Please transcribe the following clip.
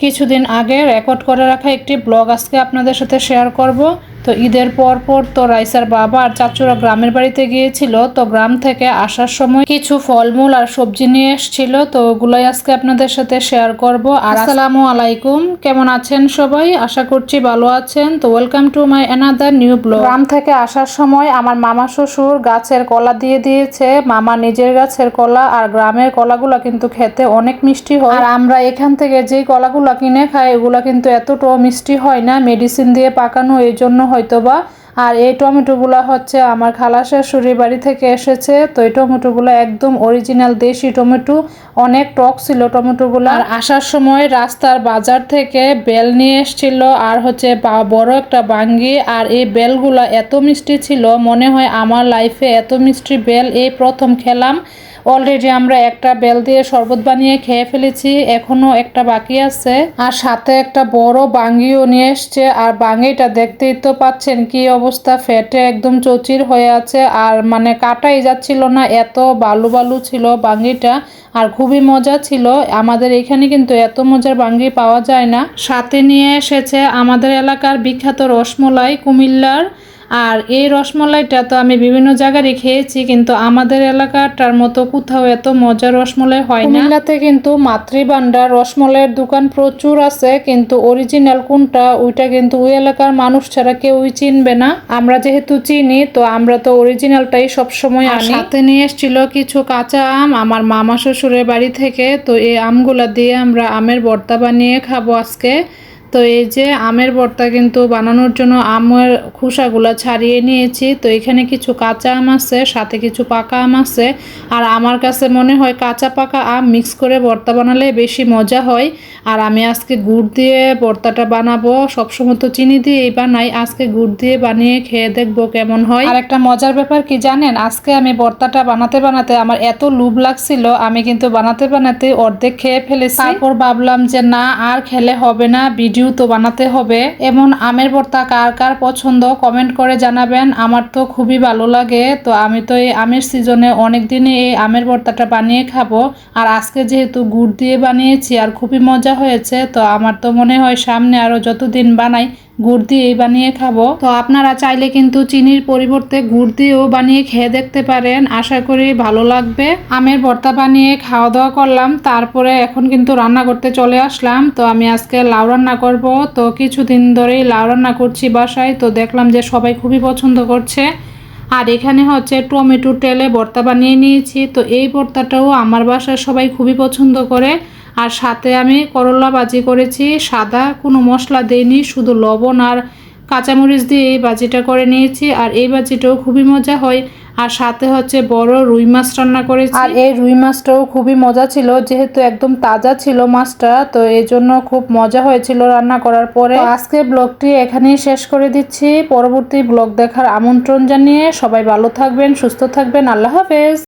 কিছুদিন আগে রেকর্ড করে রাখা একটি ব্লগ আজকে আপনাদের সাথে শেয়ার করব। তো ঈদের পর তো রাইসার বাবা আর চাচুরা গ্রামের বাড়িতে গিয়েছিল। তো গ্রাম থেকে আসার সময় কিছু ফলমূল আর সবজি নিয়ে এসেছিল, তো ওগুলাই আজকে আপনাদের সাথে শেয়ার করব। আর আসসালামু আলাইকুম, কেমন আছেন সবাই? আশা করছি ভালো আছেন। তো welcome to my another new blog. গ্রাম থেকে আসার সময় আমার মামা শ্বশুর গাছের কলা দিয়ে দিয়েছে। মামা নিজের গাছের কলা, আর গ্রামের কলাগুলো কিন্তু খেতে অনেক মিষ্টি হয়। আর আমরা এখান থেকে যে কলাগুলো কিনে খাই এগুলো কিন্তু এতটাও মিষ্টি হয় না, মেডিসিন দিয়ে পাকানো, এই জন্য হয়তোবা। আর এই টমেটোগুলো হচ্ছে আমার খালা শাশুড়ির বাড়ি থেকে এসেছে। তো এই টমেটোগুলো একদম অরিজিনাল দেশি টমেটো, অনেক টক ছিল টমেটোগুলো। আর আসার সময় রাস্তার বাজার থেকে বেল নিয়ে এসেছিল, আর হচ্ছে বড় একটা বাঙ্গি। আর এই বেলগুলো এত মিষ্টি ছিল, মনে হয় আমার লাইফে এত মিষ্টি বেল এই প্রথম খেলাম। অলরেডি আমরা একটা বেল দিয়ে শরবত বানিয়ে খেয়ে ফেলেছি, এখনো একটা বাকি আছে। আর সাথে একটা বড় বাঙ্গিও নিয়ে এসছে। আর বাঙ্গিটা দেখতেই তো পাচ্ছেন কি অবস্থা, ফেটে একদম চচির হয়ে আছে। আর মানে কাটাই যাচ্ছিল না, এত বালু বালু ছিল বাঙ্গিটা। আর খুবই মজা ছিল। আমাদের এখানে কিন্তু এত মজার বাঙ্গি পাওয়া যায় না। সাথে নিয়ে এসেছে আমাদের এলাকার বিখ্যাত রসমলাই, কুমিল্লার। আর এই রসমলাইটা তো আমি বিভিন্ন জায়গায় খেয়েছি, কিন্তু আমাদের এলাকাটার মতো কোথাও এত মজার রসমলাই হয় না। কুমিল্লাতে কিন্তু মাতৃভান্ডার রসমলাইয়ের দোকান প্রচুর আছে, কিন্তু অরিজিনাল কোনটা ওইটা কিন্তু ওই এলাকার মানুষ ছাড়া কেউই চিনবে না। আমরা যেহেতু চিনি, তো আমরা তো অরিজিনালটাই সবসময় আনি। সাথে নিয়ে এসেছিল কিছু কাঁচা আম আমার মামা শ্বশুরের বাড়ি থেকে। তো এই আমগুলা দিয়ে আমরা আমের ভর্তা বানিয়ে খাবো আজকে। তো এই যে আমের ভর্তা কিন্তু বানানোর জন্য আমের খোসাগুলো ছাড়িয়ে নিয়েছি। তো এখানে কিছু কাঁচা আম আছে, সাথে কিছু পাকা আম আছে। আর আমার কাছে মনে হয় কাঁচা পাকা আম মিক্স করে ভর্তা বানালে বেশি মজা হয়। আর আমি আজকে গুড় দিয়ে ভর্তাটা বানাবো। সবসময় তো চিনি দিয়েই বানাই, আজকে গুড় দিয়ে বানিয়ে খেয়ে দেখবো কেমন হয়। আর একটা মজার ব্যাপার কি জানেন, আজকে আমি ভর্তাটা বানাতে বানাতে আমার এত লোভ লাগছিল, আমি কিন্তু বানাতে বানাতে অর্ধেক খেয়ে ফেলেছি। তারপর ভাবলাম যে না, আর খেলে হবে না, ভিডিও তো বানাতে হবে। এমন আমের ভর্তা কার কার পছন্দ কমেন্ট করে জানাবেন, আমার তো খুবই ভালো লাগে। তো আমি তো এই আমের সিজনে অনেক দিনে এই আমের ভর্তাটা বানিয়ে খাবো। আর আজকে যেহেতু গুড় দিয়ে বানিয়েছি আর খুবই মজা হয়েছে, তো আমার তো মনে হয় সামনে আরো যতদিন বানাই গুড় দিয়েই বানিয়ে খাবো। তো আপনারা চাইলে কিন্তু চিনির পরিবর্তে গুড় দিয়েও বানিয়ে খেয়ে দেখতে পারেন, আশা করি ভালো লাগবে। আমের ভর্তা বানিয়ে খাওয়া দাওয়া করলাম, তারপরে এখন কিন্তু রান্না করতে চলে আসলাম। তো আমি আজকে লাউ রান্না করব। তো কিছুদিন ধরেই লাউ রান্না করছি বাসায়, তো দেখলাম যে সবাই খুবই পছন্দ করছে। আর এখানে হচ্ছে টমেটো তেলে ভর্তা বানিয়ে নিয়েছি। তো এই ভর্তাটাও আমার বাসায় সবাই খুবই পছন্দ করে। আর সাথে আমি করলা ভাজি করেছি, সাদা কোনো মশলা দেইনি, শুধু লবণ আর কাঁচামরিচ দিয়ে এই ভাজিটা করে নিয়েছি। আর এই ভাজিটাও খুবই মজা হয়। আর সাথে হচ্ছে বড় রুই মাছ রান্না করেছি। আর এই রুই মাছটাও খুবই মজা ছিল, যেহেতু একদম তাজা ছিল মাছটা, তো এই জন্য খুব মজা হয়েছিল রান্না করার পরে। আজকে ব্লগটি এখানেই শেষ করে দিচ্ছি। পরবর্তী ব্লগ দেখার আমন্ত্রণ জানিয়ে সবাই ভালো থাকবেন, সুস্থ থাকবেন। আল্লাহ হাফেজ।